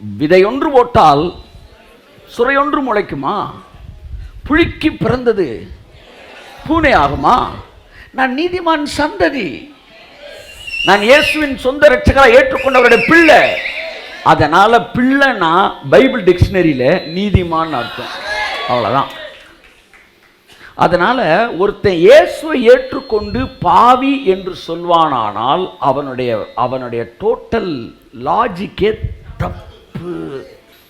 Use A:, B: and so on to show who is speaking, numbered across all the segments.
A: விதையொன்று போட்டால் சுரையொன்று முளைக்குமா? புழுக்கி பிறந்தது பூனை ஆகுமா? நான் நீதிமான் சந்ததி, நான் இயேசுவின் சொந்த ரட்சகரை ஏற்றுக்கொண்டவருடைய பிள்ளை. அதனால பிள்ளைனா பைபிள் டிக்ஷனரியில நீதிமான் அர்த்தம், அவ்வளவுதான். அதனால ஒருத்தன் இயேசுவை ஏற்றுக்கொண்டு பாவி என்று சொல்வானானால் அவனுடைய டோட்டல் லாஜிக்கே தப்பு.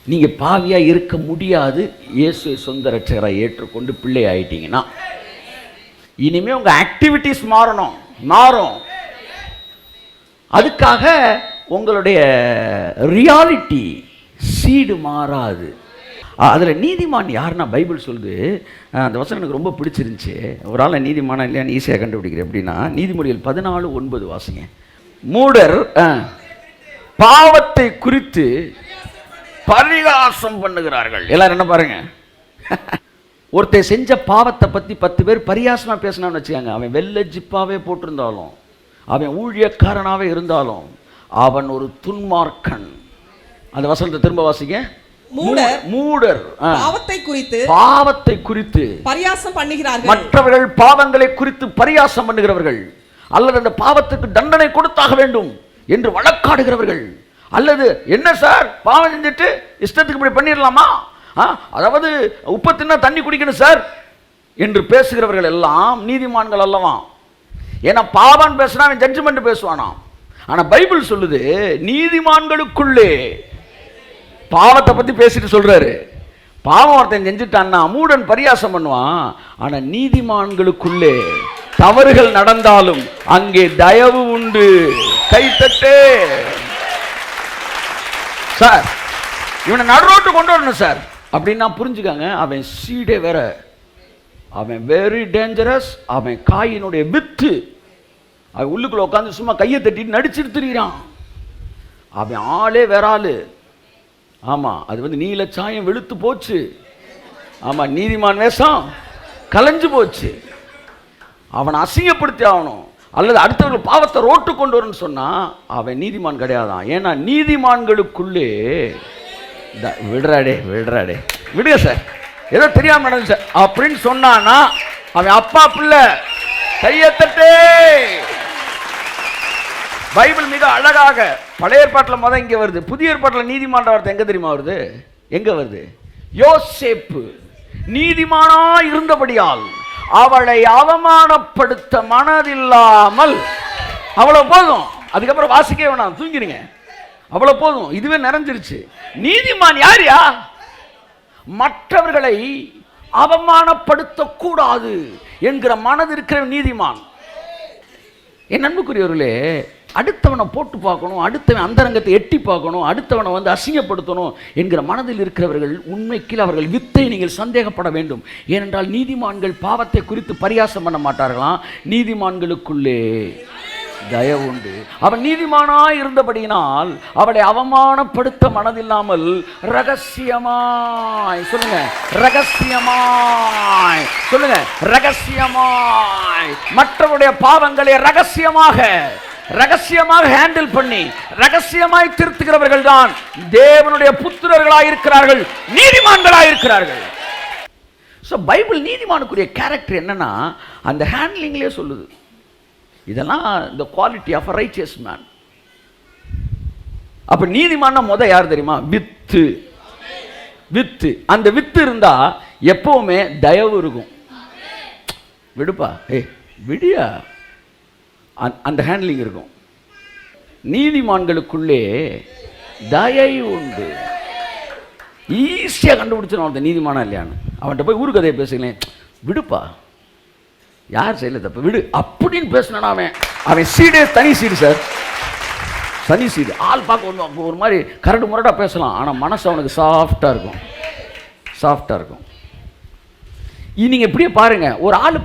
A: நீங்க பாவியா இருக்க முடியாது இயேசுவை சொந்த ரட்சகரை ஏற்றுக்கொண்டு பிள்ளை ஆயிட்டீங்கன்னா. இனிமே உங்க ஆக்டிவிட்டிஸ் மாறும். அதுக்காக உங்களுடைய ரியாலிட்டி சீடு மாறாது. அதில் நீதிமான் யாருன்னா பைபிள் சொல்லுது, அந்த வசனம் எனக்கு ரொம்ப பிடிச்சிருந்துச்சு. ஒரு ஆள் நீதிமானா இல்லையான்னு ஈஸியாக கண்டுபிடிக்கிறேன். எப்படின்னா நீதிமொழிகள் 14:9 வாசிங்க. மூடர் பாவத்தை குறித்து பரிகாசம் பண்ணுகிறார்கள். எல்லாரும் என்ன பாருங்க, ஒருத்தர் செஞ்ச பாவத்தை பற்றி 10 பேர் பரிகாசமாக பேசினான்னு வச்சுக்காங்க, அவன் வெள்ளை ஜிப்பாவே போட்டிருந்தாலும், அவன் ஊழியக்காரனாகவே இருந்தாலும், அவன் ஒரு துன்மார்க்கன். அந்த வசனத்தை திரும்ப வாசிங்க. மூடர் பாவத்தை குறித்து
B: பரியாசம் பண்ணுகிறார்கள்.
A: மற்றவர்கள் பாவங்களை குறித்து பரியாசம் பண்ணுகிறவர்கள், அல்லது அந்த பாவத்துக்கு தண்டனை கொடுத்தாக வேண்டும் என்று வழக்காடுகிறவர்கள், அல்லது என்ன சார் பாவம் செஞ்சுட்டு இஷ்டத்துக்கு இப்படி பண்ணிடலாமா, அதாவது உப்பு தின்னா தண்ணி குடிக்கணும் சார் என்று பேசுகிறவர்கள் எல்லாம் நீதிமான்கள் அல்லவா? ஏன்னா பாவம் பேசுனா அவன் ஜட்ஜ்மெண்ட் பேசுவானா. ஆனா பைபிள் சொல்லுது நீதிமான்களுக்குள்ளே பாவத்தை பத்தி பேசிட்டு சொல்றாரு. பாவம் ஒருத்தன் செஞ்சுட்டான்னா மூடன் பரியாசம் பண்ணுவான். ஆனா நீதிமான்களுக்குள்ளே தவறுகள் நடந்தாலும் அங்கே தயவு உண்டு. கைத்தட்டே சார், இவனை நடுரோட்டு கொண்டு வரணும் சார் அப்படின்னா புரிஞ்சுக்காங்க, அவன் சீடே வேற, அவன் வெரி டேஞ்சரஸ். அவன் காயினுடைய வித்து. அவன் உள்ளுக்குள்ள உட்காந்து சும்மா கையை தட்டிட்டு நடிச்சிட்டு திரிகிறான். அவன் ஆளே வேற ஆளு. ஆமா, அது வந்து நீல சாயம் வெளுத்து போச்சு. ஆமா, நீதிமான் வேஷம் கலைஞ்சு போச்சு. அவனை அசிங்கப்படுத்தி ஆகணும், அல்லது அடுத்தவர்கள் பாவத்தை ரோட்டு கொண்டு வரணும்னு சொன்னா அவன் நீதிமான் கிடையாதான். ஏன்னா நீதிமான்களுக்குள்ளே விடுங்க சார், ஏதோ தெரியாம நடந்து சார் அப்படின்னு சொன்னானா அவன் அப்பா பிள்ளை. கையத்தட்டே. பைபிள் மிக அழகாக பழைய ஏற்பாட்டில் மொதல் இங்கே வருது, புதிய ஏற்பாட்டில் நீதிமான் வார்த்தை எங்க தெரியுமா வருது? எங்க வருது? யோசேப்பு நீதிமானா இருந்தபடியால் அவளை அவமானப்படுத்த மனதில்லாமல், அவ்வளவு போதும். அதுக்கப்புறம் வாசிக்க வேணாம், தூங்கிடுங்க. அவ்வளவு போதும், இதுவே நிறைஞ்சிருச்சு. நீதிமான் யாரியா? மற்றவர்களை அவமானப்படுத்த கூடாது என்கிற மனது இருக்கிற நீதிமான். என் அன்புக்குரியவர்களே, அடுத்தவனை போட்டு பார்க்கணும், அடுத்தவன் அந்தரங்கத்தை எட்டி பார்க்கணும், அடுத்தவனை வந்து அசிங்கப்படுத்தணும் என்கிற மனதில் இருக்கிறவர்கள் உண்மைக்கு அவர்கள் வித்தை நீங்கள் சந்தேகப்பட வேண்டும். ஏனென்றால் நீதிமான்கள் பாவத்தை குறித்து பரியாசம் பண்ண மாட்டார்களாம். நீதிமான்களுக்குள்ளே தயவு உண்டு. அவன் நீதிமானாய் இருந்தபடியினால் அவளை அவமானப்படுத்த மனதில்லாமல் ரகசியமாய், சொல்லுங்க ரகசியமாய், சொல்லுங்க ரகசியமாய், மற்றவருடைய பாவங்களை ரகசியமாக ஹேண்டில் பண்ணி ரகசியமாய் திருத்துகிறவர்கள் தான் தேவனுடைய புத்திரர்களாய் இருக்கிறார்கள், நீதிமான்களாய் இருக்கிறார்கள். சோ பைபிள் நீதிமானுக்குரிய கேரக்டர் என்னன்னா அந்த ஹேண்ட்லிங்லயே சொல்லுது. இதெல்லாம் the quality of a righteous man. அப்ப நீதிமான்னா முத யார் தெரியுமா? வித்து. அந்த வித்து இருந்தா எப்பவுமே தயவு இருக்கும். விடுப்பா, விடியா, அந்த ஹேண்ட்லிங் இருக்கும். நீதிமான்களுக்குள்ளே தயவு உண்டு. ஈஸியா கண்டுபிடிச்சிடும் அந்த நீதிமானா இல்லையான்னு. அவன்கிட்ட போய் ஊரு கதையை பேசுங்களேன், விடுப்பா, யார் செய்யல தப்பு, விடு அப்படின்னு பேசினா அவன் சீடே தனி சீடு சார், தனி சீடு. ஆள் பார்க்க ஒரு மாதிரி கரடு முரடா பேசலாம், ஆனால் மனசு அவனுக்கு சாஃப்டா இருக்கும். நீங்க இப்படியே பாருங்க, ஒரு ஆள்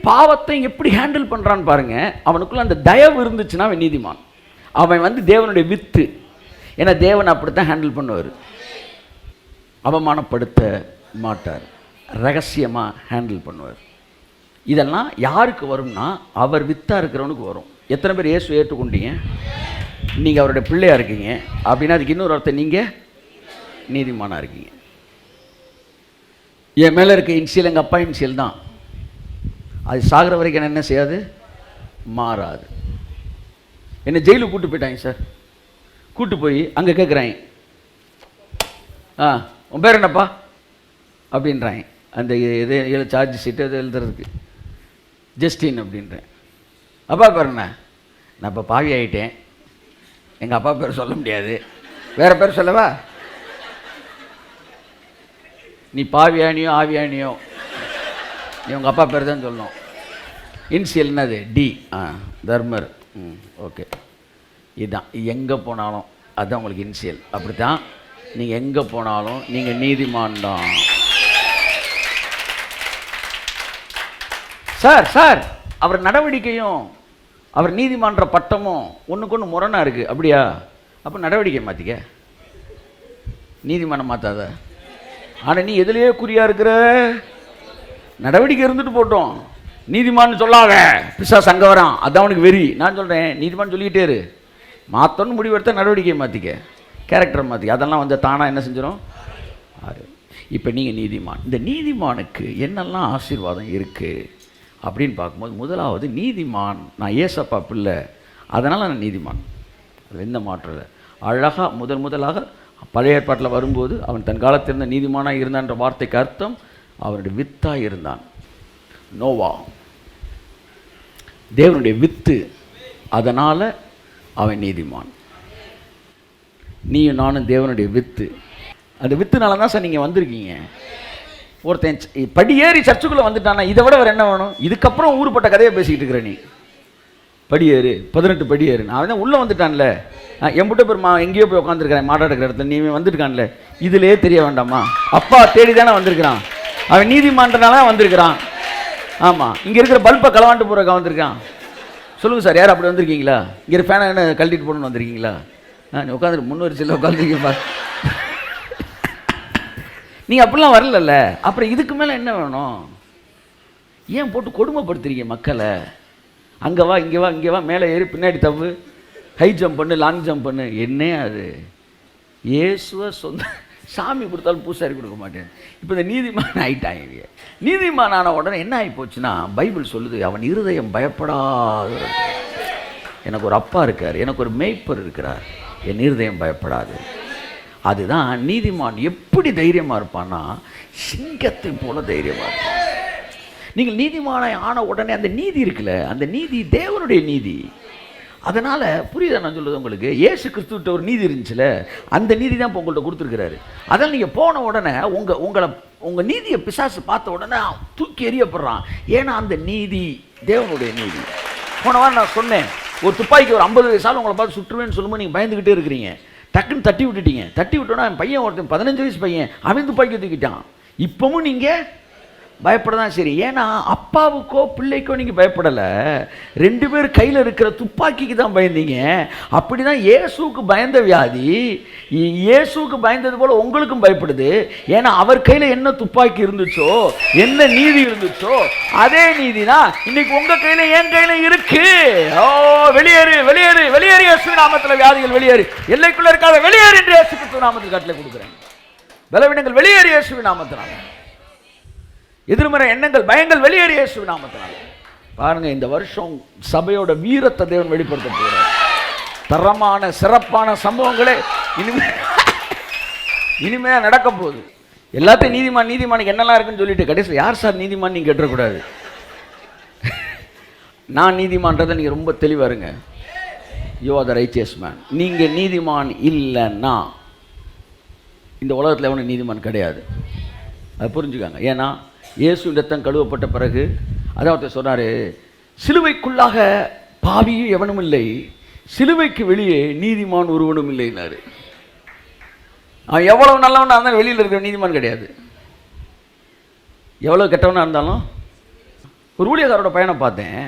A: பாவத்தை எப்படி ஹேண்டில் பண்றான்னு பாருங்க. அவனுக்குள்ள அந்த தயவு இருந்துச்சுன்னா அவன் நீதிமான். அவன் வந்து தேவனுடைய வித்து. ஏன்னா தேவன் அப்படித்தான் ஹேண்டில் பண்ணுவார். அவமானப்படுத்த மாட்டார், ரகசியமா ஹேண்டில் பண்ணுவார். இதெல்லாம் யாருக்கு வரும்னா அவர் வித்தா இருக்கிறவனுக்கு வரும். எத்தனை பேர் இயேசு ஏற்றுக்கொண்டீங்க? நீங்கள் அவருடைய பிள்ளையாக இருக்கீங்க அப்படின்னா அதுக்கு இன்னொரு அர்த்தம், நீங்கள் நீதிமானாக இருக்கீங்க. என் மேலே இருக்க இன்சியல் எங்கள் அப்பா இன்சியல் தான். அது சாகிற வரைக்கும் என்ன செய்யாது, மாறாது. என்னை ஜெயிலுக்கு கூப்பிட்டு போயிட்டாங்க சார். கூப்பிட்டு போய் அங்கே கேட்குறாங்க, உன் பேர் என்னப்பா அப்படின்றாங்க. அந்த இது சார்ஜ் ஷீட்டு அது எழுதுறதுக்கு ஜஸ்டின் அப்படின்றேன். அப்பா பேர் என்ன? நான் இப்போ பாவி ஆகிட்டேன், எங்கள் அப்பா பேர் சொல்ல முடியாது, வேறு பேர் சொல்லவா? நீ பாவியானியோ ஆவியானியோ நீ உங்கள் அப்பா பேர் தான் சொல்லணும். இன்சியல் என்னது? டி. தர்மர். ஓகே, இதுதான். எங்கே போனாலும் அதுதான் உங்களுக்கு இன்சியல். அப்படி தான் நீங்கள் எங்கே போனாலும் நீங்கள் நீதிமான் தான். சார் சார் அவர் நடவடிக்கையும் அவர் நீதிமான்ற பட்டமும் ஒன்றுக்கு ஒன்று முரணாக இருக்குது. அப்படியா? அப்போ நடவடிக்கை மாற்றிக்க, நீதிமானம் மாற்றாத. ஆனால் நீ எதுலேயே குறியாக இருக்கிற? நடவடிக்கை இருந்துட்டு போட்டோம், நீதிமான்னு சொல்லாத. பிசாசு அங்கே வரான், அதான் அவனுக்கு வெறி. நான் சொல்கிறேன் நீதிமான் சொல்லிக்கிட்டே இரு. மாற்றணும்னு முடிவெடுத்த நடவடிக்கையை மாற்றிக்க, கேரக்டரை மாற்றிக்க. அதெல்லாம் வந்து தானாக என்ன செஞ்சிடும்? இப்போ நீங்கள் நீதிமான். இந்த நீதிமானுக்கு என்னெல்லாம் ஆசீர்வாதம் இருக்குது அப்படின்னு பார்க்கும்போது, முதலாவது நீதிமான், நான் ஏசப்பா பிள்ளை, அதனால் நான் நீதிமான். அது எந்த மாற்றம் இல்லை. அழகாக முதலாக பழைய ஏற்பாட்டில் வரும்போது அவன் தன் காலத்தில் இருந்த நீதிமானாக இருந்தான்ற வார்த்தைக்கு அர்த்தம் அவனுடைய வித்தாக இருந்தான். நோவா தேவனுடைய வித்து, அதனால் அவன் நீதிமான். நீயும் நானும் தேவனுடைய வித்து. அந்த வித்துனால தான் சார் நீங்கள் வந்திருக்கீங்க. ஒருத்தன் படியேறி சர்ச்சுக்குள்ளே வந்துட்டானா இதை விட வேறு என்ன வேணும்? இதுக்கப்புறம் ஊருப்பட்ட கதையை பேசிக்கிட்டு இருக்கிற நீ. படியேறு, 18 படியேறு. நான் தான் உள்ளே வந்துட்டான்ல, எம்பிட்ட பேர் எங்கேயோ போய் உட்காந்துருக்கிறேன் மாட்டாடுக்கிற இடத்துல, நீ வந்துருக்கான்ல, இதிலே தெரிய வேண்டாமா? அப்பா தேடி தானே வந்திருக்கிறான், அவன் நீதிமன்றனால தான் வந்திருக்கிறான். ஆமாம், இங்கே இருக்கிற பல்பை களவாண்டு போகிறக்கா வந்திருக்கான். சொல்லுங்கள் சார், யார் அப்படி வந்திருக்கீங்களா? இங்கே ஃபேனை என்ன கழட்டிட்டு போகணுன்னு வந்திருக்கீங்களா? நீ உட்காந்துரு, முன்னூறு சில உட்காந்துருக்கீங்கப்பா. நீங்கள் அப்படிலாம் வரலல்ல, அப்புறம் இதுக்கு மேலே என்ன வேணும்? ஏன் போட்டு கொடுமைப்படுத்துறீங்க மக்களை? அங்கே வா, இங்கே வா, இங்கே வா, மேலே ஏறி பின்னாடி தப்பு, ஹை ஜம்ப் பண்ணு, லாங் ஜம்ப் பண்ணு. என்ன அது? இயேசுவை சொந்த சாமி கொடுத்தாலும் பூசாரி கொடுக்க மாட்டேன். இப்போ இந்த நீதிமான் ஆகிட்டாங்க. நீதிமான் ஆன உடனே என்ன ஆகி போச்சுன்னா, பைபிள் சொல்லுது அவன் இருதயம் பயப்படாது. எனக்கு ஒரு அப்பா இருக்கார், எனக்கு ஒரு மேய்ப்பர் இருக்கிறார், என் இருதயம் பயப்படாது. அதுதான் நீதிமான். எப்படி தைரியமாக இருப்பான்னா, சிங்கத்தை போல தைரியமாக இருப்பான். நீங்கள் நீதிமானை ஆன உடனே அந்த நீதி இருக்குல்ல, அந்த நீதி தேவனுடைய நீதி. அதனால் புரியுதா நான் சொல்லுது உங்களுக்கு? இயேசு கிறிஸ்துவிட்ட ஒரு நீதி இருந்துச்சுல, அந்த நீதி தான் இப்போ உங்கள்கிட்ட கொடுத்துருக்கிறாரு. அதனால் நீங்கள் போன உடனே உங்கள் நீதியை பிசாசு பார்த்த உடனே தூக்கி எறியப்படுறான். ஏன்னா அந்த நீதி தேவனுடைய நீதி. போன வாரம் நான் சொன்னேன், ஒரு துப்பாக்கி ஒரு 50 வயசாலும் உங்களை பார்த்து சுற்றுவேன்னு சொல்லும்போது நீங்கள் பயந்துக்கிட்டே இருக்கிறீங்க. டக்குன்னு தட்டி விட்டுட்டீங்க. தட்டி விட்டோன்னா என் பையன் ஒருத்தன் 15 வயசு பையன், அவன் துப்பாக்கி தூக்கிட்டான். இப்பவும் நீங்கள் பயப்படதான் சரி. ஏன்னா அப்பாவுக்கோ பிள்ளைக்கோ நீங்கள் பயப்படலை, 2 பேர் கையில் இருக்கிற துப்பாக்கிக்கு தான் பயந்தீங்க. அப்படி தான் இயேசுவுக்கு பயந்த வியாதி இயேசுவுக்கு பயந்தது போல் உங்களுக்கும் பயப்படுது. ஏன்னா அவர் கையில் என்ன துப்பாக்கி இருந்துச்சோ, என்ன நீதி இருந்துச்சோ, அதே நீதி தான் இன்னைக்கு உங்கள் கையில் என் கையில் இருக்கு. ஓ, வெளியேறு வெளியேறு வெளியேறு, இயேசு நாமத்தில் வியாதிகள் வெளியேறு, எல்லைக்குள்ளே இருக்காத வெளியேறு என்று இயேசு கிறிஸ்து நாமத்தில் கட்டளை கொடுக்குறேன். பலவீனங்கள் வெளியேறு இயேசு நாமத்தினால, எதிர்மறை எண்ணங்கள் பயங்கள் வெளியேறிய இயேசு நாமத்தினால. பாருங்க, இந்த வருஷம் சபையோட வீரத்தை தேவன் வெளிப்படுத்த போகிறார். தரமான சிறப்பான சம்பவங்களே இனிமே நடக்க போகுது. எல்லாத்தையும் நீதிமான் நீதிமானுக்கு என்னெல்லாம் இருக்குன்னு சொல்லிட்டு கடைசியில் யார் சார் நீதிமான் நீங்க கேட்டக்கூடாது. நான் நீதிமான்றதை நீங்க ரொம்ப தெளிவா இருங்க. You are the righteous man. நீங்க நீதிமான் இல்லைன்னா இந்த உலகத்தில் எவனும் நீதிமான் கிடையாது. அது புரிஞ்சுக்காங்க. ஏன்னா இயேசு ரத்தம் கழுவப்பட்ட பிறகு அதான் ஒருத்தர் சொன்னார், சிலுவைக்குள்ளாக பாவியும் எவனும் இல்லை, சிலுவைக்கு வெளியே நீதிமான் ஒருவனும் இல்லைன்னாரு. அவன் எவ்வளவு நல்லவனாக இருந்தாலும் வெளியில் இருக்கிற நீதிமான் கிடையாது. எவ்வளோ கெட்டவனாக இருந்தாலும். ஒரு ஊழியக்காரோட பையனை பார்த்தேன்.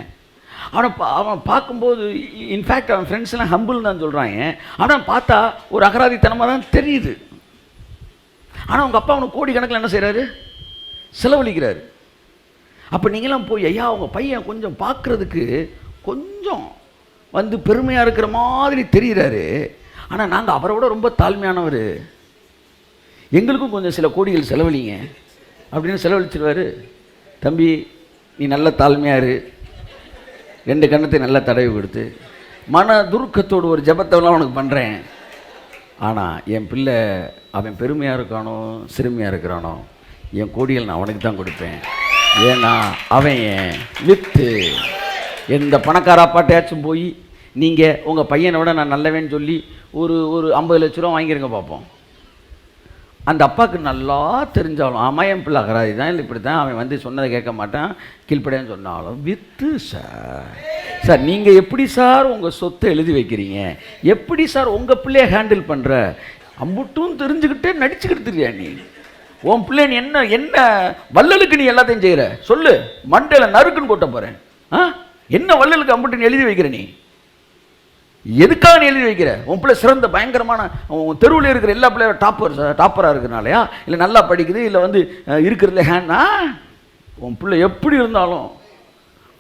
A: அவன் பார்க்கும்போது இன்ஃபேக்ட் அவன் ஃப்ரெண்ட்ஸ்லாம் ஹம்பிள் தான் சொல்கிறாங்க. ஆனால் பார்த்தா ஒரு அகராதித்தனமாக தான் தெரியுது. ஆனால் அவங்க அப்பா அவனுக்கு கோடிக்கணக்கில் என்ன செய்கிறாரு, செலவழிக்கிறாரு. அப்போ நீங்களாம் போய், ஐயா அவங்க பையன் கொஞ்சம் பார்க்குறதுக்கு கொஞ்சம் வந்து பெருமையாக இருக்கிற மாதிரி தெரிகிறாரு. ஆனால் நாங்கள் அவரை விட ரொம்ப தாழ்மையானவர், எங்களுக்கும் கொஞ்சம் சில கோடிகள் செலவழிங்க அப்படின்னு செலவழிச்சிருவார். தம்பி நீ நல்ல தாழ்மையாரு, 2 கண்ணத்தை நல்லா தடவி கொடுத்து மன துருக்கத்தோடு ஒரு ஜபத்தெல்லாம் உனக்கு பண்ணுறேன். ஆனால் என் பிள்ளை அவன் பெருமையாக இருக்கானோ சிறுமையாக இருக்கிறானோ என் கோடிகள் நான் அவனுக்கு தான் கொடுப்பேன். ஏன்னா அவன் வித்து எந்த பணக்காராப்பாட்டையாச்சும் போய் நீங்கள் உங்கள் பையனை விட நான் நல்லவேன்னு சொல்லி ஒரு 50 லட்ச ரூபா வாங்கிருங்க பார்ப்போம். அந்த அப்பாவுக்கு நல்லா தெரிஞ்சாலும் ஆமாம் என் பிள்ளை அகராதி தான், இல்லை இப்படி தான், அவன் வந்து சொன்னதை கேட்க மாட்டான் கீழ்ப்படையான்னு சொன்னாலும் வித்து சார் நீங்கள் எப்படி சார் உங்கள் சொத்தை எழுதி வைக்கிறீங்க, எப்படி சார் உங்கள் பிள்ளைய ஹேண்டில் பண்ணுற, அம்புட்டும் தெரிஞ்சுக்கிட்டே நடிச்சுக்கிட்டு தெரியா நீ உன் பிள்ளை நீ என்ன என்ன வள்ளலுக்கு நீ எல்லாத்தையும் செய்கிற சொல்லு, மண்டையில் நறுக்குன்னு போட்ட போகிறேன். என்ன வள்ளலுக்கு அம்புட்டு எழுதி வைக்கிற நீ, எதுக்காக நீ எழுதி வைக்கிற? உன் பிள்ளை சிறந்த பயங்கரமான உன் தெருவில் இருக்கிற எல்லா பிள்ளையும் டாப்பராக இருக்கிறனாலையா, இல்லை நல்லா படிக்குது, இல்லை வந்து இருக்கிறதுல ஹேண்டா, உன் பிள்ளை எப்படி இருந்தாலும்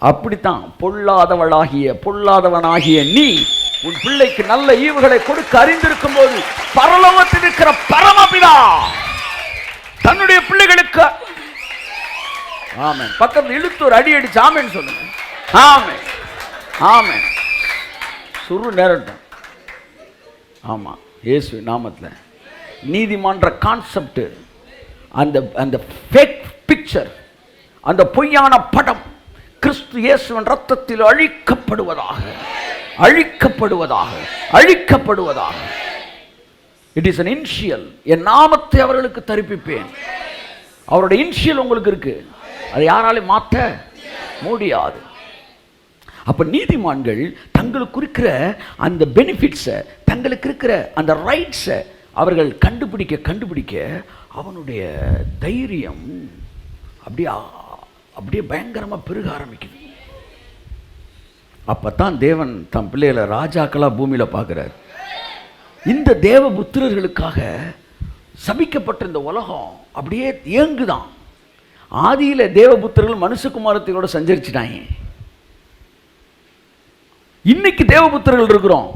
A: அப்படித்தான். பொல்லாதவனாகிய நீ உன் பிள்ளைக்கு நல்ல ஈவுகளை கொடுக்க அறிந்திருக்கும் போது பரலோகத்தில் இருக்கிற பரமபிதா தன்னுடைய பிள்ளைகளுக்கு ஆமென் பக்கத்தில் இழுத்து ஒரு அடி அடிச்சு ஆமென் சொல்லுங்க. ஆமென் ஆமென் சுரு நேரட்டும். ஆமாம் இயேசு நாமத்தில் நீதிமான்ற கான்செப்ட், அந்த ஃபேக் பிக்சர், அந்த பொய்யான படம் கிறிஸ்து இயேசுவின் ரத்தத்தில் அழிக்கப்படுவதாக. It is an initial. என் நாமத்தை அவர்களுக்கு தரிப்பிப்பேன். அவருடைய இன்ஷியல் உங்களுக்கு இருக்கு, அதை யாராலும் மாற்ற முடியாது. அப்ப நீதிமான்கள் தங்களுக்கு இருக்கிற அந்த பெனிஃபிட்ஸை, தங்களுக்கு இருக்கிற அந்த ரைட்ஸை அவர்கள் கண்டுபிடிக்க அவனுடைய தைரியம் அப்படியே பயங்கரமா பெருக ஆரம்பிக்குது. அப்பத்தான் தேவன் தம் பிள்ளைகளை ராஜாக்களா பூமியில பார்க்கிறார். இந்த தேவ புத்திரர்களுக்காக சபிக்கப்பட்ட இந்த உலகம் அப்படியே ஏங்குதான். ஆதியில தேவபுத்திரர்கள் மனுஷகுமாரத்தையோட சஞ்சரிச்சிட்டாங்க. இன்னைக்கு தேவபுத்திரர்கள் இருக்கிறோம்,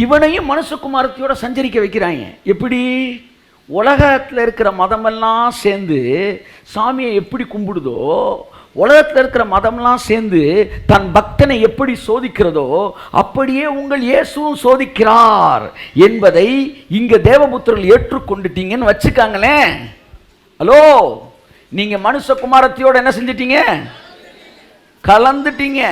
A: இவனையும் மனுஷகுமாரத்தையோட சஞ்சரிக்க வைக்கிறாங்க. எப்படி? உலகத்தில் இருக்கிற மதமெல்லாம் சேர்ந்து சாமியை எப்படி கும்பிடுதோ, உலகத்தில் இருக்கிற மதம்லாம் சேர்ந்து தன் பக்தனை எப்படி சோதிக்கிறதோ அப்படியே உங்கள் இயேசுவும் சோதிக்கிறார் என்பதை இங்க தேவபுத்திரர்கள் ஏற்றுக்கொண்டுட்டீங்கன்னு வச்சுக்காங்களேன். ஹலோ, நீங்க மனுஷகுமாரத்தையோட என்ன செஞ்சிட்டீங்க? கலந்துட்டீங்க.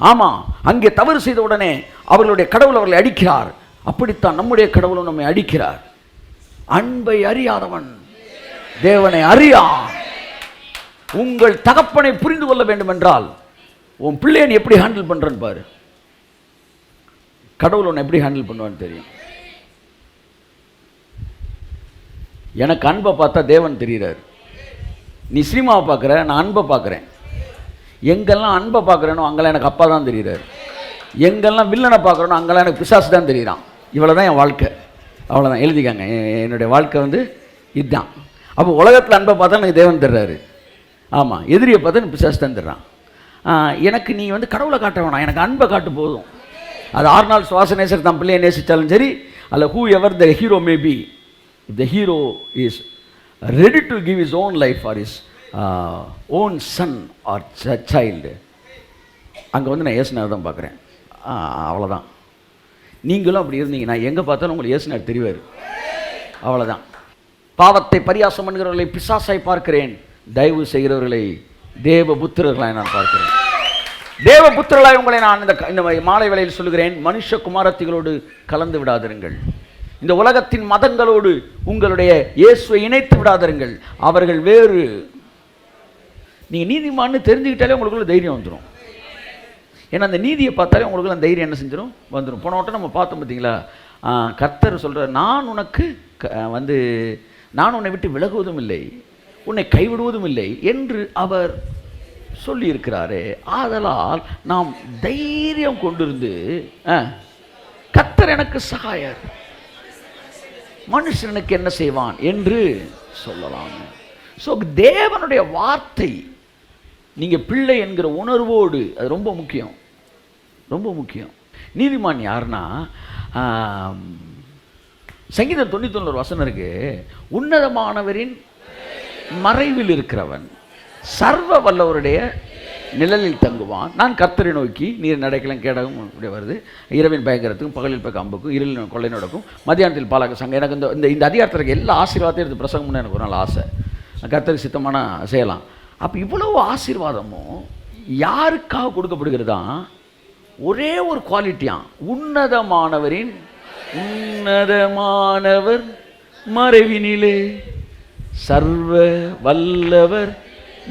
A: ஆமா, அங்கே தவறு செய்த உடனே அவர்களுடைய கடவுள் அவர்களை அடிக்கிறார். அப்படித்தான் நம்முடைய கடவுளும் நம்மை அடிக்கிறார். அன்பை அறியாதவன் தேவனை அறியான். உங்கள் தகப்பனை புரிந்து கொள்ள வேண்டும் என்றால் உன் பிள்ளையை எப்படி ஹேண்டில் பண்றன்னு பாரு. கடவுள் உன்னை எப்படி ஹேண்டில் பண்ணுவான்னு தெரியும். எனக்கு அன்பை பார்த்தா தேவன் தெரிகிறார். நீ சினிமாவை பார்க்குற, நான் அன்பை பார்க்குறேன். எங்கெல்லாம் அன்பை பார்க்குறேனோ அங்கெல்லாம் எனக்கு அப்பா தான் தெரிகிறார். எங்கெல்லாம் வில்லனை பார்க்குறேனோ அங்கெல்லாம் எனக்கு பிசாசு தான் தெரிகிறான். இவ்வளோ தான் என் வாழ்க்கை. அவ்வளோதான், எழுதிக்காங்க. என்னுடைய வாழ்க்கை இதுதான். அப்போ உலகத்தில் அன்பை பார்த்தா எனக்கு தேவன் தர்றாரு. ஆமாம், எதிரியை பார்த்தா எனக்கு பிசாசு தான் தர்றான். எனக்கு நீ கடவுளை காட்ட வேணாம், எனக்கு அன்பை காட்டு போதும். அது ஆர்னால்ட் ஷ்வார்ஸ்நெகர் தான் பிள்ளையை நேசித்தாலும் சரி, அல்ல whoever the hero may be, the hero is ready to give his own life for his own son or child. அங்கே நான் இயேசுநாதர் தான் பார்க்குறேன். அவ்வளோதான். நீங்களும் அப்படி இருந்தீங்கன்னா எங்கே பார்த்தாலும் உங்களுக்கு இயேசுநாதர் தெரிவார். அவ்வளோதான். பாவத்தை பரியாசம் பண்ணுகிறவர்களை பிசாசாய் பார்க்கிறேன், தயவு செய்கிறவர்களை தேவ புத்திரர்களாய் நான் பார்க்கிறேன். தேவ புத்திரர்களாய் உங்களை நான் இந்த மாலை வேளையில் சொல்லுகிறேன், மனுஷகுமாரத்திகளோடு கலந்து விடாதிருங்கள். இந்த உலகத்தின் மதங்களோடு உங்களுடைய இயேசுவை இணைத்து விடாதிருங்கள். அவர்கள் வேறு. நீங்கள் நீதிமான்னு தெரிஞ்சுக்கிட்டாலே உங்களுக்குள்ள தைரியம் வந்துடும். ஏன்னா அந்த நீதியை பார்த்தாலே உங்களுக்குள்ள அந்த தைரியம் என்ன செஞ்சிடும்? வந்துடும். போன வட்டம் நம்ம பார்த்தோம் பார்த்தீங்களா? கர்த்தர் சொல்கிற, நான் உனக்கு நான் உன்னை விட்டு விலகுவதும் இல்லை, உன்னை கைவிடுவதும் இல்லை என்று அவர் சொல்லியிருக்கிறாரே. ஆதலால் நாம் தைரியம் கொண்டிருந்து, கர்த்தர் எனக்கு சகாயர், மனுஷனுக்கு என்ன செய்வான் என்று சொல்லலாம். ஸோ தேவனுடைய வார்த்தை நீங்கள் பிள்ளை என்கிற உணர்வோடு, அது ரொம்ப முக்கியம். ரொம்ப முக்கியம். நீதிமான் யாருன்னா, சங்கீதம் 91 வசனம் இருக்கு, உன்னதமானவரின் மறைவில் இருக்கிறவன் சர்வ வல்லவருடைய நிழலில் தங்குவான். நான் கர்த்தரை நோக்கி நீர் நடக்கலாம் கேடகம் இப்படி வருது, இரவின் பயங்கரத்துக்கும் பகலில் பக்க அம்புக்கும் இருளின் கொள்ளை நடக்கும் மத்தியானத்தில் பாலாக சங்கம். எனக்கு இந்த அதிகாரத்தில் எல்லா ஆசீர்வாதத்தையும் எடுத்து பிரசங்கம்னு எனக்கு ஒரு நாள் ஆசை, கர்த்தருக்கு சித்தமான செய்யலாம். அப்போ இவ்வளவு ஆசீர்வாதமும் யாருக்காக கொடுக்கப்படுகிறதா? ஒரே ஒரு குவாலிட்டியான், உன்னதமானவர் மறைவினிலே சர்வ வல்லவர்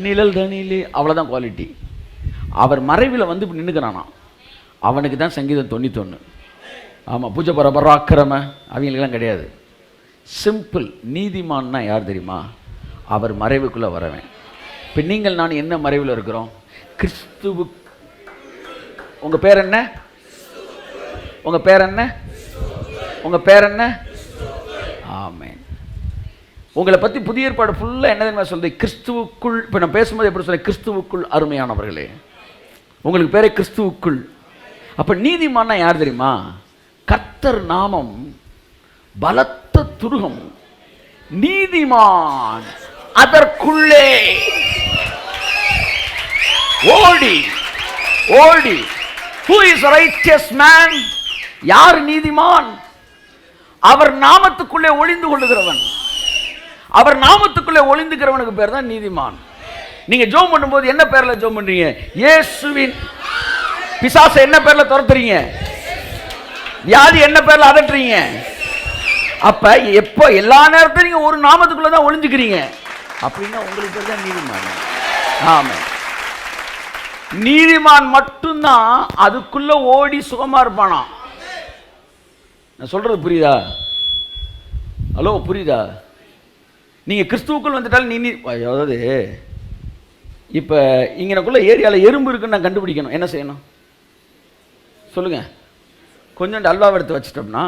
A: நிழல் தனிலே. அவ்வளோதான் குவாலிட்டி. அவர் மறைவில் வந்து இப்படி நின்றுக்கிறானா, அவனுக்கு தான் சங்கீதம் 91. ஆமாம், பூஜை பராக்கிரம அவங்களுக்கெல்லாம் கிடையாது. சிம்பிள். நீதிமான்னா யார் தெரியுமா? அவர் மறைவுக்குள்ளே வரவேன். இப்போ நீங்கள் நான் என்ன மறைவில் இருக்கிறோம்? கிறிஸ்துவு. உங்கள் பேர் என்ன? உங்கள் பேர் என்ன? உங்கள் பேர் என்ன? ஆமென். உங்களை பற்றி புதிய ஏற்பாடு ஃபுல்லாக என்ன தெரியுமா சொல்லுது? கிறிஸ்துவுக்குள். இப்போ நான் பேசும்போது எப்படி சொல்ல? கிறிஸ்துவுக்குள் அருமையானவர்களே, உங்களுக்கு பேரே கிறிஸ்துவுக்குள். அப்போ நீதிமான்னா யார் தெரியுமா? கர்த்தர் நாமம் பலத்த துருகம், நீதிமான் அதற்குள்ளே ஓடி ஓடி. Who is a righteous man? யார் நீதிமான்? அவர் நாமத்துக்குள்ளே ஒளிந்து கொள்ளுகிறவன். அவர் நாமத்துக்குள்ளே ஒளிந்துக்கிறவனுக்கு பேர் தான் நீதிமான். நீங்க ஜெபம் பண்ணும்போது என்ன பேர்ல ஜெபம் பண்றீங்க? இயேசுவின். பிசாசை என்ன பேர்ல துரத்துறீங்க? வியாதி என்ன பேர்ல அதட்டுறீங்க? அப்ப எப்போ எல்லா நேரத்தையும் நீங்க ஒரு நாமத்துக்குள்ள தான் ஒளிஞ்சுக்கிறீங்க அப்படின்னா உங்களுக்கு பேர் தான் நீதிமான். ஆமென். நீதிமான் மட்டும்தான் அதுக்குள்ள ஓடி சுகமா இருப்பானா. நான் சொல்றது புரியுதா? ஹலோ, புரியுதா? நீங்க கிறிஸ்துவுக்குள் வந்துட்டாலும் நீ அதாவது இப்ப இங்கனக்குள்ள ஏரியாவில் எறும்பு இருக்குன்னு நான் கண்டுபிடிக்கணும். என்ன செய்யணும் சொல்லுங்க? கொஞ்சம் அல்வாவை எடுத்து வச்சிட்டோம்னா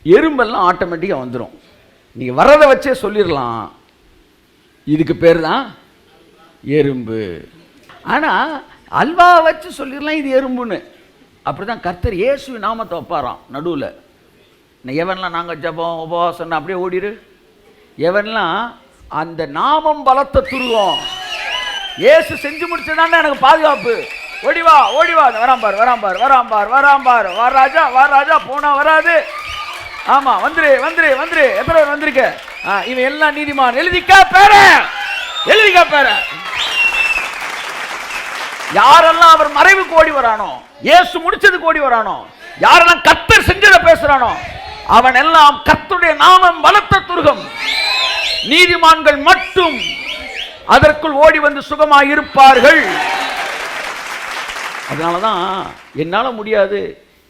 A: எறும்பெல்லாம் ஆட்டோமேட்டிக்காக வந்துடும். நீங்க வரதை வச்சே சொல்லிடலாம், இதுக்கு பேர் தான் எறும்பு. ஆனால் அல்வா வச்சு சொல்லிடலாம் இது எறும்புன்னு. அப்படிதான் கர்த்தர் இயேசு நாமத்தை வைப்பாராம் நடுவில். எவன்லாம் நாங்கள் ஜபம் உபவாசம் அப்படியே ஓடிடு. எவன்லாம் அந்த நாமம் பலத்த துருவம் இயேசு செஞ்சு முடிச்சதானே எனக்கு பாதுகாப்பு. ஓடிவா ஓடிவா, வராம்பார் வராம்பார் வராம்பார் வராம்பார், வா ராஜா வா ராஜா, போனா வராது. ஆமா, வந்துரு வந்துரு வந்துரு. எத்தனை பேர் வந்திருக்க? இவன் எல்லாம் நீதிமான். எழுதிக்கா பேர, எழுதிக்கா பேர. யாரெல்லாம் அவர் மறைவுக்கு ஓடி வரானோ, இயேசு முடிச்சதுக்கு ஓடி வரானோ, யாரெல்லாம் கர்த்தர் செஞ்சதை பேசுறானோ, அவன் எல்லாம் கர்த்தருடைய நாமம் பலத்த துருகம். நீதிமான்கள் மட்டும் அதற்குள் ஓடி வந்து சுகமாக இருப்பார்கள். அதனாலதான் என்னால முடியாது,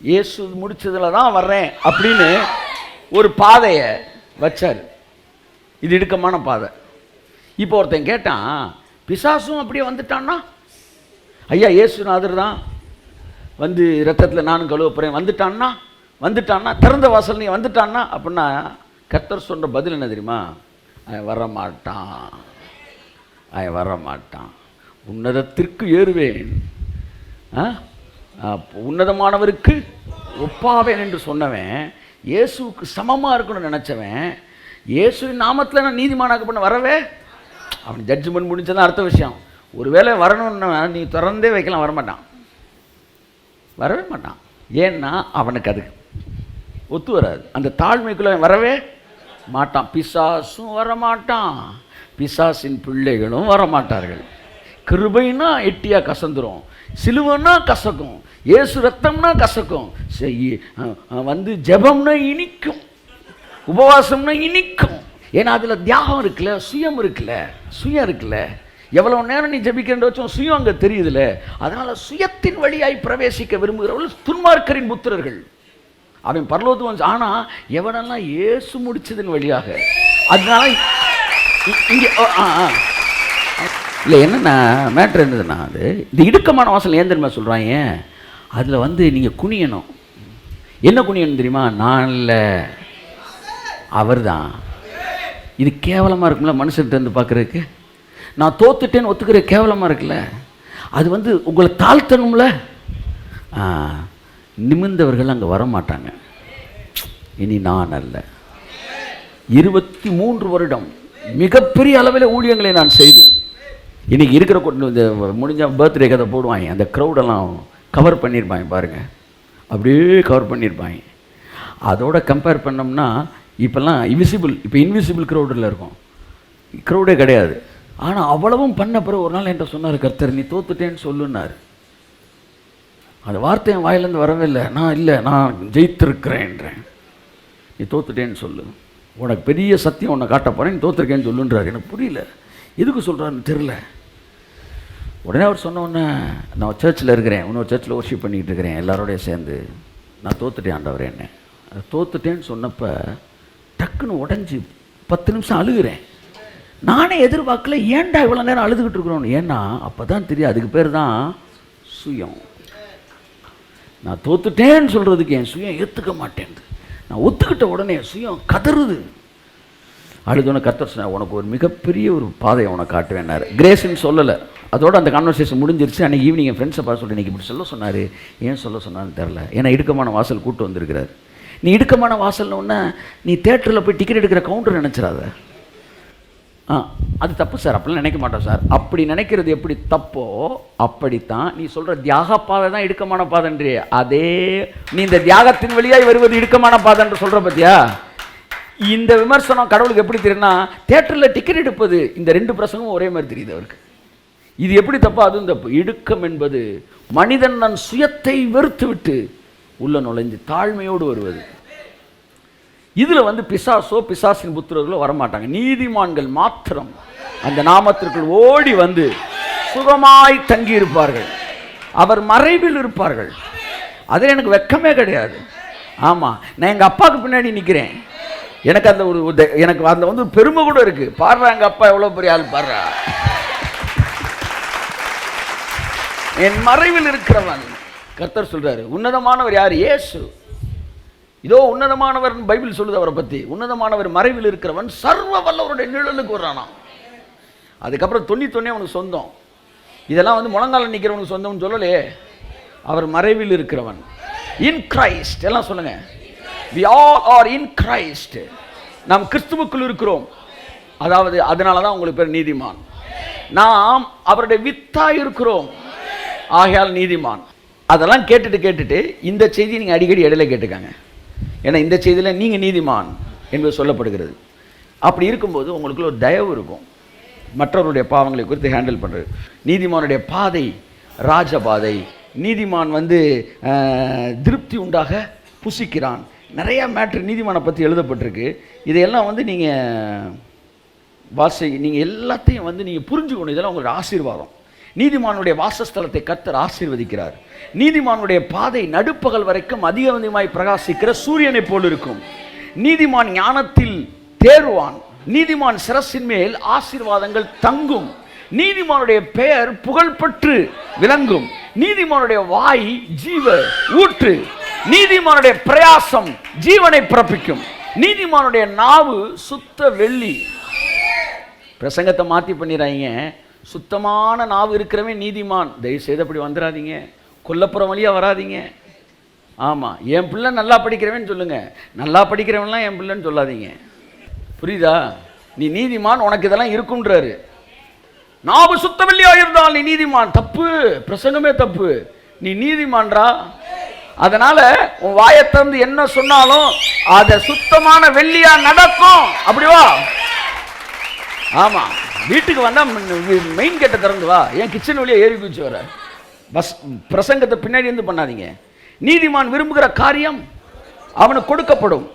A: இயேசு முடிச்சதுல தான் வர்றேன் அப்படின்னு ஒரு பாதையை வச்சார். இது இடுக்கமான பாதை. இப்போ ஒருத்தன் கேட்டான், பிசாசும் அப்படியே வந்துட்டான்னா? ஐயா, இயேசுநாதர் தான் வந்து ரத்தத்தில் நானும் கழுவ போகிறேன் வந்துட்டான்னா, வந்துட்டான்னா திறந்த வாசல் நீ வந்துட்டான்னா அப்படின்னா கர்த்தர் சொல்ற பதில் என்ன தெரியுமா? அவன் வரமாட்டான், அவன் வரமாட்டான். உன்னதத்திற்கு ஏறுவேன், உன்னதமானவருக்கு ஒப்பாவேன் என்று சொன்னவன், இயேசுக்கு சமமாக இருக்கணும்னு நினச்சவன், இயேசுவின் நாமத்தில் நான் நீதிமானாக்கப்பட வரவே அவன் ஜட்ஜ்மெண்ட் முடிஞ்சதான் அடுத்த விஷயம். ஒருவேளை வரணும்னா நீ திறந்தே வைக்கலாம், வரமாட்டான், வரவே மாட்டான். ஏன்னா அவனுக்கு அது ஒத்து வராது. அந்த தாழ்மைக்குள்ள வரவே மாட்டான். பிசாசும் வரமாட்டான், பிசாசின் பிள்ளைகளும் வரமாட்டார்கள். கிருபைனா எட்டியா கசந்துரும், சிலுவன்னா கசக்கும், இயேசு ரத்தம்னா கசக்கும், வந்து ஜெபம்னா இனிக்கும், உபவாசம்னா இனிக்கும். ஏன்னா அதில் தியாகம் இருக்குல்ல, சுயம் இருக்குல்ல, சுயம் இருக்குல்ல. எவ்வளோ நேரம் நீ ஜெபிக்கின்ற வச்சோம் சுயம் அங்கே தெரியுதுல்ல. அதனால சுயத்தின் வழியாய் பிரவேசிக்க விரும்புகிறவர்கள் துன்மார்க்கரின் புத்திரர்கள். அவன் பரலோகத்துக்கு வந்து. ஆனால் எவனெல்லாம் இயேசு முடிச்சதன் வழியாக. அதனால இங்கே இல்லை என்னென்ன மேட்ரு என்னதுன்னா, அது இந்த இடுக்கமான வாசல் ஏன் தெரியுமா சொல்கிறாங்க? அதில் வந்து நீங்கள் குனியணும். என்ன குனியணும் தெரியுமா? நான் இல்லை, அவர் தான். இது கேவலமாக இருக்கும்ல மனுஷன்ட்டு வந்து பார்க்குறதுக்கு. நான் தோத்துட்டேன்னு ஒத்துக்கிற கேவலமாக இருக்குல்ல. அது வந்து உங்களை தாழ்த்தணும்ல. நிமிர்ந்தவர்கள் அங்கே வரமாட்டாங்க. இனி நான் அல்ல, 23 வருடம் மிகப்பெரிய அளவில் ஊழியங்களை நான் செய்து இன்றைக்கி இருக்கிற இந்த முடிஞ்ச பர்த்டே கதை போடுவாங்க, அந்த க்ரௌடெல்லாம் கவர் பண்ணியிருப்பாங்க பாருங்கள், அப்படியே கவர் பண்ணியிருப்பாங்க. அதோட கம்பேர் பண்ணோம்னா இப்போல்லாம் இப்போ இன்விசிபிள் க்ரௌடில் இருக்கும், க்ரௌடே கிடையாது. ஆனால் அவ்வளவும் பண்ண பிறகு ஒரு நாள் என்கிட்ட சொன்னார், கர்த்தர் நீ தோத்துட்டேன்னு சொல்லுன்னார். அந்த வார்த்தை என் வாயிலேருந்து வரவே இல்லை. நான் ஜெயித்திருக்கிறேன்றேன். நீ தோத்துட்டேன்னு சொல்லு, உனக்கு பெரிய சத்தியம் உன்னை காட்ட போகிறேன், நீ தோத்துருக்கேன்னு சொல்லுன்றாரு. எனக்கு புரியல, எதுக்கு சொல்கிறாருன்னு தெரில. உடனே அவர் சொன்னோடனே, நான் சர்ச்சில் இருக்கிறேன், இன்னொரு சர்ச்சில் ஒர்ஷிப் பண்ணிக்கிட்டு இருக்கிறேன் எல்லாரோடையும் சேர்ந்து, நான் தோத்துட்டேன் ஆண்டவரே என்ன. அது தோத்துட்டேன்னு சொன்னப்போ டக்குன்னு உடஞ்சி 10 நிமிஷம் அழுகிறேன். நானே எதிர்பார்க்கல, ஏன்டா இவ்வளோ நேரம் அழுதுகிட்டு இருக்கிறோன்னு. ஏன்னா அப்போ தான் தெரியும், அதுக்கு பேர் தான் சுயம். நான் தோத்துட்டேன்னு சொல்கிறதுக்கு என் சுயம் ஏற்றுக்க மாட்டேன். நான் ஒத்துக்கிட்ட உடனே சுயம் கதறுது. அழுதோன்னு கர்த்தர் சொன்னார், உனக்கு ஒரு மிகப்பெரிய ஒரு பாதையை உனக்கு காட்டுவேன்னாரு. கிரேஸ்ன்னு சொல்லலை. அதோட அந்த கான்வர்சேஷன் முடிஞ்சிருச்சு. அன்றைக்கி ஈவினிங் என் ஃப்ரெண்ட்ஸை பார்த்து சொல்லி இன்றைக்கி இப்படி சொல்ல சொன்னார். ஏன் சொல்ல சொன்னான்னு தெரில. ஏன்னா இடுக்கமான வாசல் கூட்டு வந்திருக்கிறார். நீ இடுக்கமான வாசல்னு ஒன்று நீ தேட்டரில் போய் டிக்கெட் எடுக்கிற கவுண்டர் நினச்சிடாத. அது தப்பு சார், அப்படிலாம் நினைக்க மாட்டோம் சார். அப்படி நினைக்கிறது எப்படி தப்போ அப்படித்தான் நீ சொல்கிற தியாக பாதை தான் இடுக்கமான பாதைன்றே. அதே நீ இந்த தியாகத்தின் வழியாய் வருவது இடுக்கமான பாதைன்று சொல்கிற பற்றியா. இந்த விமர்சனம் கடவுளுக்கு எப்படி தெரியும்னா, தேட்டரில் டிக்கெட் எடுப்பது இந்த 2 பிரசங்கமும் ஒரே மாதிரி தெரியுது அவருக்கு. இது எப்படி தப்பா? அதுவும் தப்பு. இடுக்கம் என்பது மனிதன் தன் சுயத்தை வெறுத்து விட்டு உள்ள நுழைஞ்சு தாழ்மையோடு வருவது. இதில் பிசாசின் புத்திரர்களோ வரமாட்டாங்க. நீதிமான்கள் மாத்திரம் அந்த நாமத்திற்குள் ஓடி வந்து சுகமாய் தங்கி இருப்பார்கள். அவர் மறைவில் இருப்பார்கள். அதில் எனக்கு வெக்கமே கிடையாது. ஆமாம், நான் எங்கள் அப்பாவுக்கு பின்னாடி நிற்கிறேன். எனக்கு அந்த எனக்கு அந்த பெருமை கூட இருக்குது. பாடுறா, எங்கள் அப்பா எவ்வளோ பெரிய ஆள் பாடுறா. என் மறைவில் இருக்கிறவன், கர்த்தர் சொல்றாரு, உன்னதமானவர் யார்? இயேசு. இதோ உன்னதமானவர் பைபிள் சொல்லுது அவரை பற்றி. உன்னதமானவர் மறைவில் இருக்கிறவன் சர்வ வல்லவருடைய நிழலுக்கு வர்றானா. அதுக்கப்புறம் 91 அவனுக்கு சொந்தம். இதெல்லாம் முழங்கால நிற்கிறவனுக்கு சொந்தம்னு சொல்லலையே. அவர் மறைவில் இருக்கிறவன். இன் கிரைஸ்ட் எல்லாம் சொல்லுங்க. we all are in Christ. நாம் கிறிஸ்துவுக்குள் இருக்கிறோம். அதாவது அதனால தான் உங்களுக்கு பேர் நீதிமான். நாம் அவருடைய வித்தா இருக்கிறோம், ஆகையால் நீதிமான். அதெல்லாம் கேட்டுட்டு இந்த செய்தியை நீங்கள் அடிக்கடி இடையில கேட்டுக்காங்க. ஏன்னா இந்த செய்தியில் நீங்கள் நீதிமான் என்பது சொல்லப்படுகிறது. அப்படி இருக்கும்போது உங்களுக்குள்ள ஒரு தயவு இருக்கும், மற்றவருடைய பாவங்களை குறித்து ஹேண்டில் பண்ணுறது. நீதிமானுடைய பாதை ராஜபாதை. நீதிமான் திருப்தி உண்டாக புசிக்கிறான். நிறையா மேட்ரு நீதிமானை பற்றி எழுதப்பட்டிருக்கு. இதையெல்லாம் நீங்கள் எல்லாத்தையும் நீங்கள் புரிஞ்சுக்கணும். இதெல்லாம் உங்களுடைய ஆசீர்வாதம். நீதிமானுடைய வாசஸ்தலத்தை கர்த்தர் ஆசீர்வதிக்கிறார். நீதிமானுடைய பாதை நடுப்பகல் வரைக்கும் அதிகமாய் பிரகாசிக்கிற சூரியனை போல் இருக்கும். நீதிமான் ஞானத்தில் தேர்வான். நீதிமான் சிரசின் மேல் ஆசீர்வாதங்கள் தங்கும். நீதிமானுடைய பெயர் புகழ்பெற்று விளங்கும். நீதிமானுடைய வாய் ஜீவ ஊற்று. நீதிமானுடைய பிரயாசம் ஜீவனை பிறப்பிக்கும். நீதிமானுடைய நாவு சுத்த வெள்ளி. பிரசங்கத்தை மாற்றி பண்ணிடுறாங்க. சுத்தமான நாவு இருக்கிறவன் நீதிமான். தயவு செய்து அப்படி வந்துடாதீங்க, கொல்லப்புறம் வழியாக வராதிங்க. ஆமாம், என் பிள்ளை நல்லா படிக்கிறவன் சொல்லுங்க, நல்லா படிக்கிறவன்லாம் என் பிள்ளைன்னு சொல்லாதீங்க. புரியுதா? நீ நீதிமான், உனக்கு இதெல்லாம் இருக்குன்றாரு. நாவு சுத்தமில்லையாக இருந்தால் நீ நீதிமான். தப்பு, பிரசங்கமே தப்பு. நீ நீதிமான்றா. அதனால உன் வாயை திறந்து என்ன சொன்னாலும் அதை சுத்தமான வெள்ளியா நடக்கும். அப்படிவா? ஆமா, வீட்டுக்கு வந்தா மெயின் கேட்டை திறந்து வா. ஏன் கிச்சன் வழியா ஏறி குதிச்சு வர? பஸ் பிரசங்கத்தை பின்னாடி இருந்து பண்ணாதீங்க. நீதிமான் விரும்புகிற காரியம் அவனுக்கு கொடுக்கப்படும்.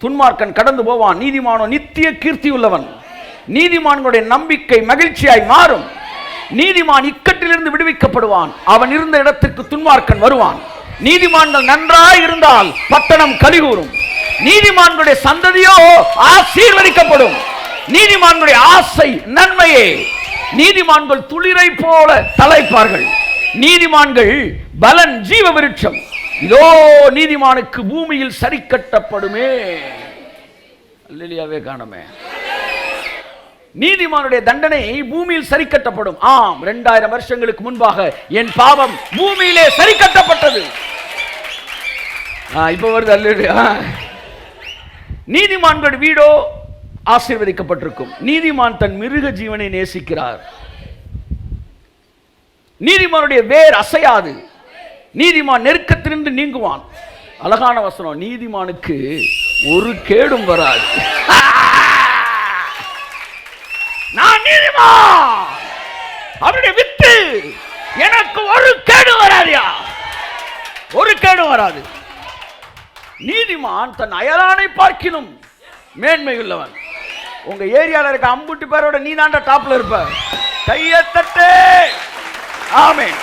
A: துன்மார்க்கன் கடந்து போவான், நீதிமானோ நித்திய கீர்த்தி உள்ளவன். நீதிமான்களுடைய நம்பிக்கை மகிழ்ச்சியாய் மாறும். நீதிமான் இக்கட்டிலிருந்து விடுவிக்கப்படுவான். அவன் இருந்த இடத்திற்கு துன்மார்க்கன் வருவான். நீதிமான்கள் நன்றாய் இருந்தால் பட்டணம் கலிகூரும். நீதிமான்களுடைய சந்ததியோ ஆசீர்வதிக்கப்படும். நீதிமான்களுடைய ஆசை நன்மையே. நீதிமான்கள் துளிரை போல தலைப்பார்கள். நீதிமான்கள் பலன் ஜீவ விருட்சம். இதோ நீதிமானுக்கு பூமியில் சரி கட்டப்படுமே. அல்லேலூயாவே காணமே. நீதிமானுடைய தண்டனை பூமியில் சரி கட்டப்படும். ஆம், 2000 வருஷங்களுக்கு முன்பாக என் பாவம் பூமியிலே சரி கட்டப்பட்டது. இப்போ வருது அல்லேலூயா. நீதிமான்கள் வீடோ ஆசீர்வதிக்கப்பட்டிருக்கும். நீதிமான் தன் மிருக ஜீவனை நேசிக்கிறார். நீதிமானுடைய வேர் அசையாது. நீதிமான் நெருக்கத்திலிருந்து நீங்குவான். அழகான வசனம். நீதிமானுக்கு ஒரு கேடும் வராது. நான் நீதிமான், அவருடைய வித்து எனக்கு ஒரு கேடு வராதியா, ஒரு கேடு வராது. நீதிமான் தன் அயலானை பார்க்கிலும் மேன்மை உள்ளவன். உங்க ஏரியாவில் இருக்க 50 பேரோட நீ தாண்டா டாப்ல இருப்ப. கையை தட்டு. ஆமென்.